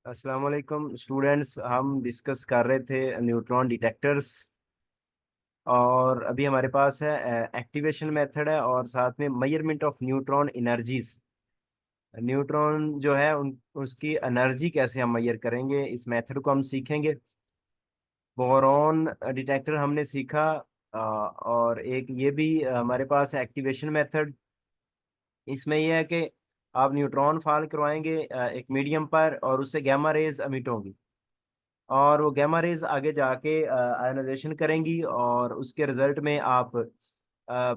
अस्सलाम वालेकुम स्टूडेंट्स। हम डिस्कस कर रहे थे न्यूट्रॉन डिटेक्टर्स। और अभी हमारे पास है एक्टिवेशन मेथड है और साथ में measurement of neutron energies. Neutron जो है उसकी एनर्जी कैसे हम मेजर करेंगे, इस मेथड को हम सीखेंगे। बोरॉन डिटेक्टर हमने सीखा। और एक ये भी हमारे पास है एक्टिवेशन मेथड। इसमें यह है कि आप न्यूट्रॉन फॉल करवाएंगे एक मीडियम पर और उससे गैमा रेज एमिट होंगी। और वो गैमा रेज आगे जाके आयोनाइजेशन करेंगी और उसके रिजल्ट में आप अ,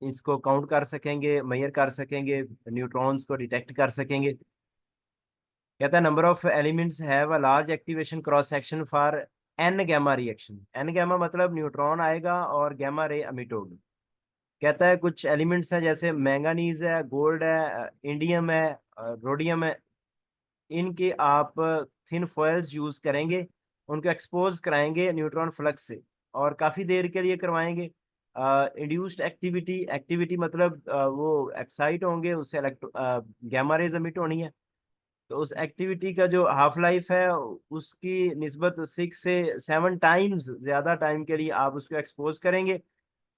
इसको काउंट कर सकेंगे, मेजर कर सकेंगे, न्यूट्रॉन्स को डिटेक्ट कर सकेंगे। कहता है number of elements have a large activation cross section for n gamma reaction. N gamma मतलब न्यूट्रॉन आएगा और गैमा रे एमिट होगी। कहता है कुछ एलिमेंट्स हैं जैसे मैंगानीज है, गोल्ड है, इंडियम है, रोडियम है। इनके आप थिन फॉइल्स यूज करेंगे, उनको एक्सपोज कराएंगे न्यूट्रॉन फ्लक्स से और काफी देर के लिए करवाएंगे। इंड्यूस्ड एक्टिविटी, एक्टिविटी मतलब वो एक्साइट होंगे, उससे इलेक्ट्रो गैमा रेज एमिट होनी है। तो उस एक्टिविटी का जो हाफ लाइफ है उसकी निस्बत 6 से 7 टाइम्स ज्यादा टाइम के लिए आप उसको एक्सपोज करेंगे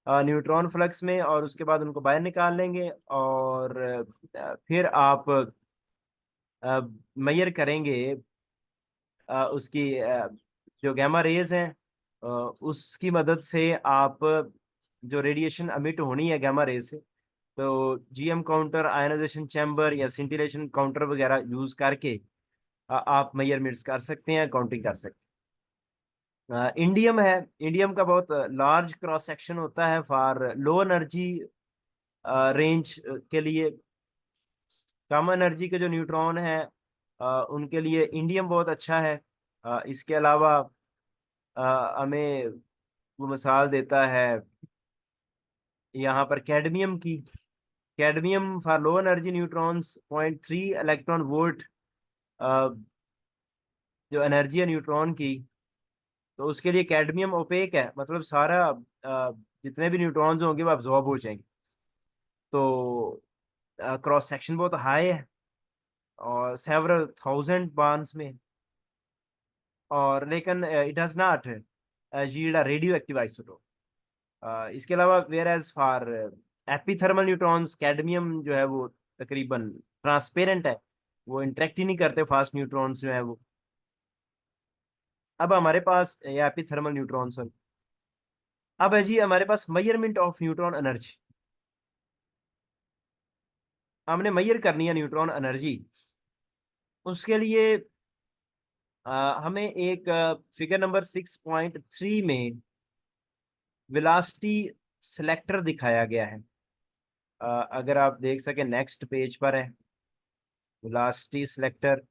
न्यूट्रॉन फ्लक्स में, और उसके बाद उनको बाहर निकाल लेंगे। और फिर आप मेजर करेंगे उसकी जो गैमा रेज हैं। उसकी मदद से आप जो रेडिएशन अमिट होनी है गैमा रेज से, तो जीएम काउंटर, आयनाइजेशन चैम्बर या सिंटिलेशन काउंटर वगैरह यूज करके आप मेजरमेंट्स कर सकते हैं, काउंटिंग कर सकते हैं। इंडियम है। इंडियम का बहुत लार्ज क्रॉस सेक्शन होता है फॉर लो एनर्जी रेंज के लिए। कम एनर्जी के जो न्यूट्रॉन है उनके लिए इंडियम बहुत अच्छा है। इसके अलावा हमें वो मिसाल देता है यहाँ पर कैडमियम की। Cadmium for low energy neutrons 0.3 electron volt जो एनर्जी है न्यूट्रॉन की। तो उसके लिए कैडमियम ओपेक है, मतलब सारा जितने भी न्यूट्रॉन्स होंगे वो अब्जॉर्ब हो जाएंगे। तो क्रॉस सेक्शन बहुत हाई है और सेवरल थाउजेंड बार्न्स में। और लेकिन it does not yield a radioactive isotope. इसके अलावा whereas for epithermal neutrons, cadmium जो है वो तकरीबन ट्रांसपेरेंट है, वो इंटरेक्ट ही नहीं करते फास्ट न्यूट्रॉन्स जो है वो। अब हमारे पास ये एपीथर्मल न्यूट्रॉन्स है। अब है जी हमारे पास मेजरमेंट ऑफ न्यूट्रॉन एनर्जी। हमने मेजर करनी है न्यूट्रॉन एनर्जी। उसके लिए हमें एक फिगर नंबर 6.3 में वेलोसिटी सिलेक्टर दिखाया गया है। अगर आप देख सके नेक्स्ट पेज पर है वेलोसिटी सिलेक्टर।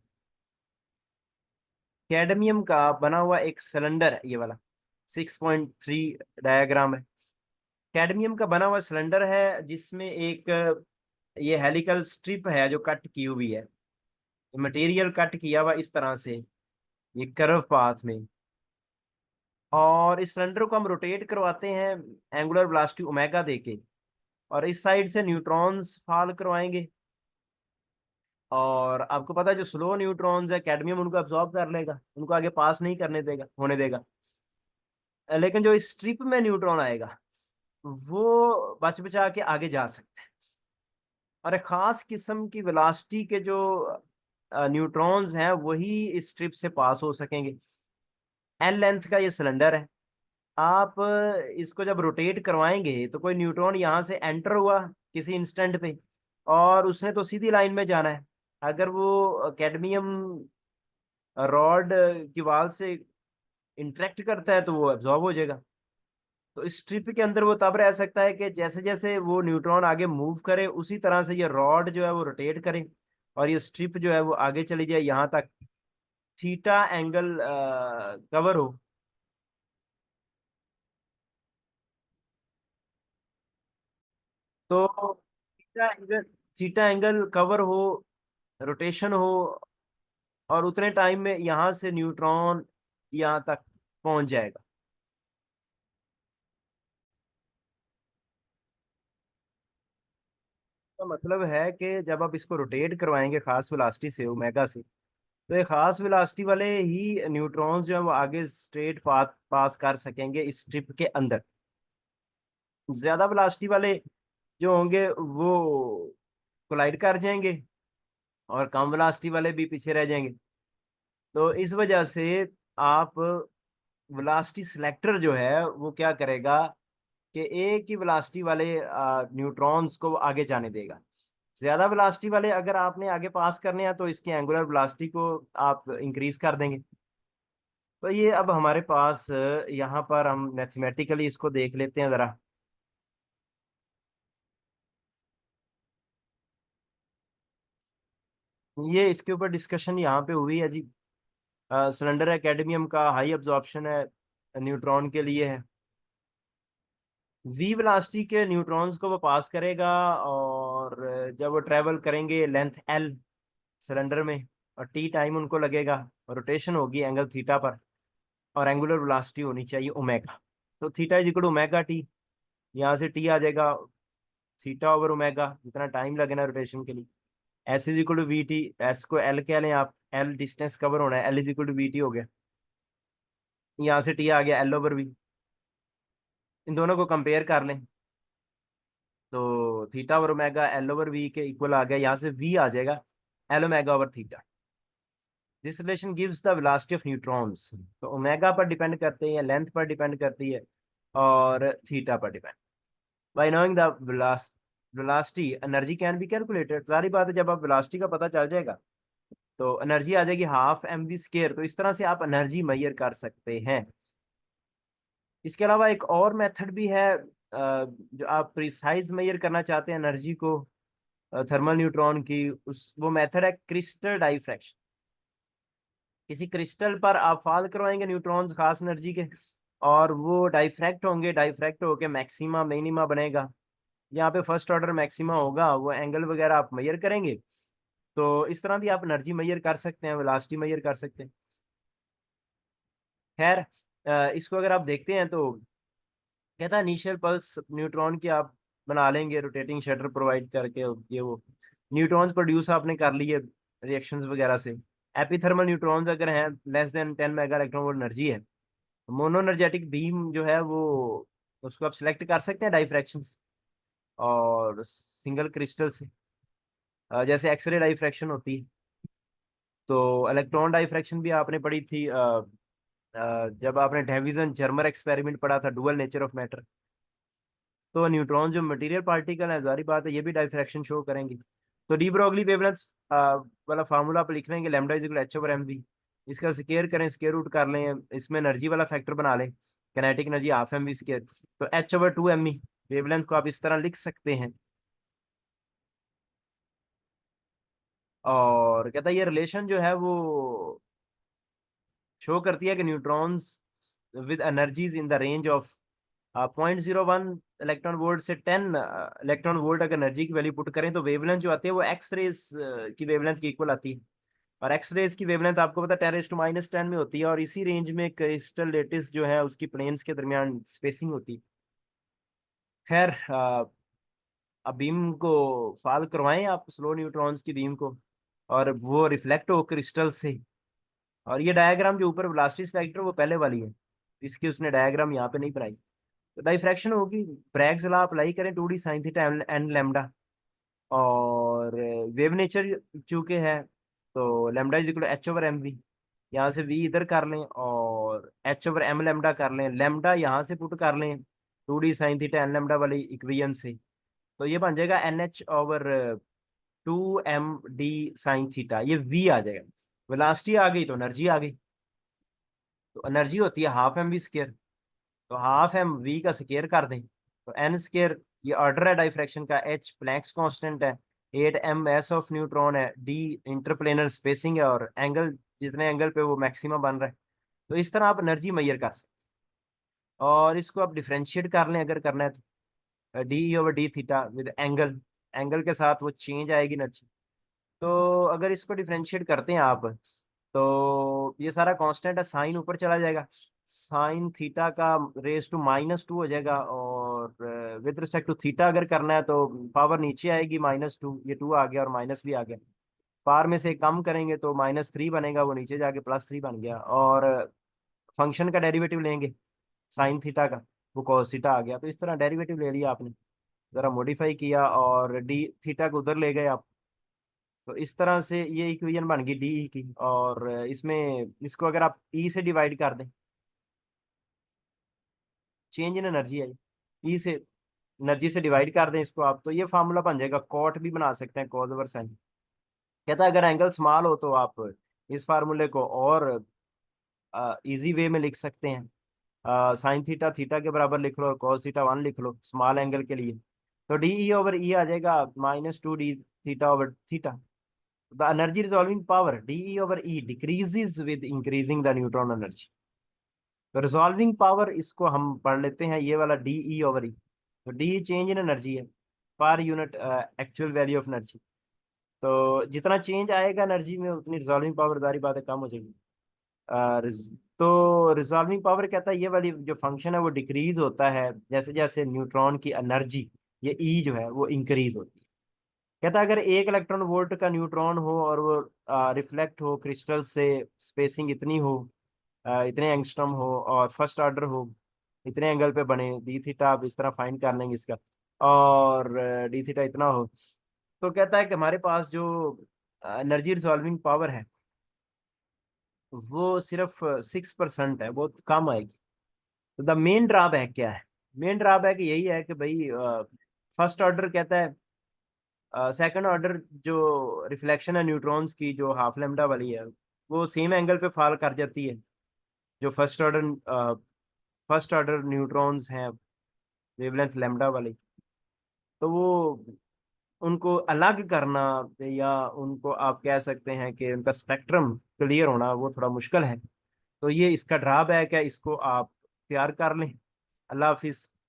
कैडमियम का बना हुआ एक सिलेंडर है, ये वाला 6.3 डायग्राम है। कैडमियम का बना हुआ सिलेंडर है जिसमें एक ये हेलिकल स्ट्रिप है जो कट की हुई है। मटेरियल कट किया हुआ इस तरह से, ये कर्व पाथ में। और इस सिलेंडर को हम रोटेट करवाते हैं एंगुलर वेलोसिटी ओमेगा देके, और इस साइड से न्यूट्रॉन्स फॉल करवाएंगे। और आपको पता है जो स्लो न्यूट्रॉन्स है कैडमियम उनको अब्सॉर्ब कर लेगा, उनको आगे पास नहीं करने देगा, होने देगा। लेकिन जो इस स्ट्रिप में न्यूट्रॉन आएगा वो बच बचा के आगे जा सकते हैं। और एक खास किस्म की वेलोसिटी के जो न्यूट्रॉन्स हैं वही इस स्ट्रिप से पास हो सकेंगे। एल लेंथ का ये सिलेंडर है। आप इसको जब रोटेट करवाएंगे तो कोई न्यूट्रॉन यहाँ से एंटर हुआ किसी इंस्टेंट पे, और उसने तो सीधी लाइन में जाना है। अगर वो कैडमियम रॉड की वाल से इंटरेक्ट करता है तो वो एब्जॉर्ब हो जाएगा। तो इस स्ट्रिप के अंदर वो तब रह सकता है कि जैसे जैसे वो न्यूट्रॉन आगे मूव करे उसी तरह से ये रॉड जो है वो रोटेट करे और ये स्ट्रिप जो है वो आगे चली जाए यहाँ तक थीटा एंगल कवर हो। तो थीटा एंगल कवर हो, रोटेशन हो, और उतने टाइम में यहाँ से न्यूट्रॉन यहाँ तक पहुंच जाएगा। तो मतलब है कि जब आप इसको रोटेट करवाएंगे खास वेलोसिटी से ओमेगा से, तो एक खास वेलोसिटी वाले ही न्यूट्रॉन्स जो है वो आगे स्ट्रेट पाथ पास कर सकेंगे इस स्ट्रिप के अंदर। ज्यादा वेलोसिटी वाले जो होंगे वो कोलाइड कर जाएंगे, और कम वेलोसिटी वाले भी पीछे रह जाएंगे। तो इस वजह से आप वेलोसिटी सिलेक्टर जो है वो क्या करेगा कि एक ही वेलोसिटी वाले न्यूट्रॉन्स को आगे जाने देगा। ज्यादा वेलोसिटी वाले अगर आपने आगे पास करने हैं तो इसकी एंगुलर वेलोसिटी को आप इंक्रीज कर देंगे। तो ये अब हमारे पास यहाँ पर हम मैथमेटिकली इसको देख लेते हैं जरा। ये इसके ऊपर डिस्कशन यहाँ पे हुई है जी। सिलेंडर एकेडमियम का हाई अब्जॉर्प्शन है, न्यूट्रॉन के लिए है। वी वेलोसिटी के न्यूट्रॉन्स को वो पास करेगा, और जब वो ट्रेवल करेंगे लेंथ एल सिलेंडर में, और टी टाइम उनको लगेगा, रोटेशन होगी एंगल थीटा पर, और एंगुलर वेलोसिटी होनी चाहिए ओमेगा। तो theta is equal to omega t. यहाँ से टी आ जाएगा थीटा ओवर ओमेगा, जितना टाइम लगेगा रोटेशन के लिए। S is equal to v t, s को एल कह लें आप, एल डिस्टेंस कवर होना है, l is equal to v t हो गया। यहाँ से टी आ गया एल ओवर वी। इन दोनों को कंपेयर कर लें तो theta over omega l over v के इक्वल आ गया। यहाँ से वी आ जाएगा l omega over theta. This relation gives the velocity of neutrons. तो ओमेगा पर डिपेंड करते हैं, लेंथ पर डिपेंड करती है, और थीटा पर depend. Bye knowing the velocity energy can be calculated. सारी बात है, जब आप वेलोसिटी का पता चल जाएगा तो एनर्जी आ जाएगी हाफ एम वी स्केयर। तो इस तरह से आप एनर्जी मेजर कर सकते हैं। इसके अलावा एक और मेथड भी है, जो आप प्रिसाइज मेजर करना चाहते हैं एनर्जी को थर्मल न्यूट्रॉन की, उस वो मेथड है क्रिस्टल डाइफ्रैक्शन। किसी क्रिस्टल पर आप फॉल करवाएंगे न्यूट्रॉन्स खास एनर्जी के, और वो डाइफ्रैक्ट होंगे, डाइफ्रैक्ट होके मैक्सिमा मिनिमा बनेगा। यहाँ पे फर्स्ट ऑर्डर मैक्सिमा होगा, वो एंगल वगैरह आप मेजर करेंगे। तो इस तरह भी आप एनर्जी मेजर कर सकते हैं, वेलोसिटी मेजर कर सकते हैं। खैर, इसको अगर आप देखते हैं तो कहता है इनिशियल पल्स न्यूट्रॉन की आप बना लेंगे रोटेटिंग शटर प्रोवाइड करके। ये वो न्यूट्रॉन्स प्रोड्यूस आपने कर लिए रिएक्शंस वगैरह से। एपिथर्मल न्यूट्रॉन्स अगर हैं less than 10 mega electron volt energy है, मोनोएनर्जेटिक बीम जो है वो उसको आप सिलेक्ट कर सकते हैं डाइफ्रैक्शंस और सिंगल क्रिस्टल से, जैसे एक्सरे डाइफ्रैक्शन होती है। तो इलेक्ट्रॉन डाइफ्रैक्शन भी आपने पढ़ी थी जब आपने डेविसन जर्मर एक्सपेरिमेंट पढ़ा था, डुअल नेचर ऑफ मैटर। तो न्यूट्रॉन जो मटेरियल पार्टिकल है, जारी बात है ये भी डाइफ्रैक्शन शो करेंगे। तो डी ब्रोगली वेवलेंथ वाला फार्मूला आप लिख लेंगे, lambda is equal h over m v. इसका स्केयर करें, स्केयर रूट कर लें, इसमें एनर्जी वाला फैक्टर बना लें, kinetic energy half m v square. तो h over two m e wavelength को आप इस तरह लिख सकते हैं। और कहता है ये रिलेशन जो है वो शो करती है कि neutrons with energies in the range of 0.01 electron volt से 10 इलेक्ट्रॉन वोल्ट अगर एनर्जी की वैल्यू पुट करें तो वेवलेंथ जो आती है वो एक्स रेज की वेवलेंथ की इक्वल आती है। और एक्स रेज की वेवलेंथ आपको पता है 10⁻⁻10 में होती है, और इसी रेंज में क्रिस्टल लेटिस जो है उसकी प्लेन्स के दरमियान स्पेसिंग होती है। खैर, अब बीम को फॉल करवाएं आप स्लो न्यूट्रॉन्स की बीम को, और वो रिफ्लेक्ट हो क्रिस्टल से। और ये डायग्राम जो ऊपर वेलोसिटी सेलेक्टर वो पहले वाली है, इसकी उसने डायग्राम यहाँ पे नहीं बनाई। तो डाइफ्रैक्शन होगी, ब्रैग्स लॉ अप्लाई करें 2d sine theta n lambda. और वेव नेचर चूंकि है तो lambda is equal to h over m v. यहाँ से वी इधर कर लें और एच ओवर एम लैम्डा कर लें, लैम्डा यहाँ से पुट कर लें 2d sine theta n lambda वाली इक्वेशन से। तो ये बन जाएगा n h over 2 m d sine theta, ये वी आ जाएगा। वेलोसिटी आ गई तो एनर्जी आ गई। तो एनर्जी होती है हाफ एम वी स्केयर, तो हाफ एम वी का स्केयर कर दें तो एन स्केयर। ये ऑर्डर है डाइफ्रैक्शन का, एच प्लैंक्स कांस्टेंट है, 8 m एस ऑफ न्यूट्रॉन है, डी इंटरप्लेनर स्पेसिंग है, और एंगल जितने एंगल पे वो मैक्सिमम बन रहा है। तो इस तरह आप एनर्जी मेजर कर सकते हैं। और इसको आप डिफ्रेंशिएट कर लें अगर करना है तो D over D theta with angle, angle के साथ वो चेंज आएगी एनर्जी। तो अगर इसको डिफ्रेंशिएट करते हैं आप तो ये सारा कांस्टेंट है, साइन ऊपर चला जाएगा, साइन थीटा का रेस टू -2 हो जाएगा। और विद रिस्पेक्ट टू थीटा अगर करना है तो पावर नीचे आएगी -2, ये 2 आ गया और माइनस भी आ गया। पार में से कम करेंगे तो -3 बनेगा, वो नीचे जाके +3 बन गया। और फंक्शन का डेरिवेटिव लेंगे साइन थीटा का, वो cos थीटा आ गया। तो इस तरह डेरिवेटिव ले लिया आपने, जरा मॉडिफाई किया और डी थीटा को उधर ले गए आप। तो इस तरह से ये इक्वेशन बन गई डी की। और इसमें इसको अगर आप ई से डिवाइड कर दें, चेंज इन एनर्जी है, ई से एनर्जी से डिवाइड कर दें इसको आप, तो ये फार्मूला बन जाएगा। कॉट भी बना सकते हैं, कॉस ओवर साइन। कहता है अगर एंगल स्मॉल हो तो आप इस फार्मूले को और इजी वे में लिख सकते हैं। साइन थीटा थीटा के बराबर लिख लो और कॉस थीटा 1 लिख लो स्मॉल एंगल के लिए। तो डी ई ओवर ई आ जाएगा -2d theta over theta. The energy resolving power D E over E decreases with increasing the neutron energy. तो रिजॉल्विंग पावर इसको हम पढ़ लेते हैं, ये वाला डी ई ओवर ई। तो डी चेंज इन एनर्जी है per unit actual value of energy. तो जितना चेंज आएगा एनर्जी में उतनी रिजॉल्विंग पावर दारी बात है कम हो जाएगी। तो रिजॉल्विंग पावर कहता है ये वाली जो फंक्शन है वो डिक्रीज होता है जैसे जैसे न्यूट्रॉन की एनर्जी, ये ई जो है वो इंक्रीज होती है। कहता है अगर 1 इलेक्ट्रॉन वोल्ट का न्यूट्रॉन हो और वो रिफ्लेक्ट हो क्रिस्टल से, स्पेसिंग इतनी हो, इतने एंगस्ट्रॉम हो और फर्स्ट ऑर्डर हो, इतने एंगल पे बने, डी थीटा आप इस तरह फाइंड कर लेंगे इसका, और डी थीटा इतना हो, तो कहता है कि हमारे पास जो एनर्जी रिजॉल्विंग पावर है वो सिर्फ 6% है, बहुत कम आएगी। तो द मेन ड्रॉबैक क्या है? मेन ड्रॉबैक यही है कि भाई फर्स्ट ऑर्डर कहता है, सेकंड ऑर्डर जो रिफ्लेक्शन है न्यूट्रॉन्स की जो हाफ लेमडा वाली है वो सेम एंगल पे फॉल कर जाती है जो फर्स्ट ऑर्डर न्यूट्रॉन्स हैं वेवलेंथ लेमडा वाली। तो वो उनको अलग करना, या उनको आप कह सकते हैं कि उनका स्पेक्ट्रम क्लियर होना वो थोड़ा मुश्किल है। तो ये इसका ड्रॉबैक है, इसको आप तैयार कर लें। अल्लाह हाफिज़।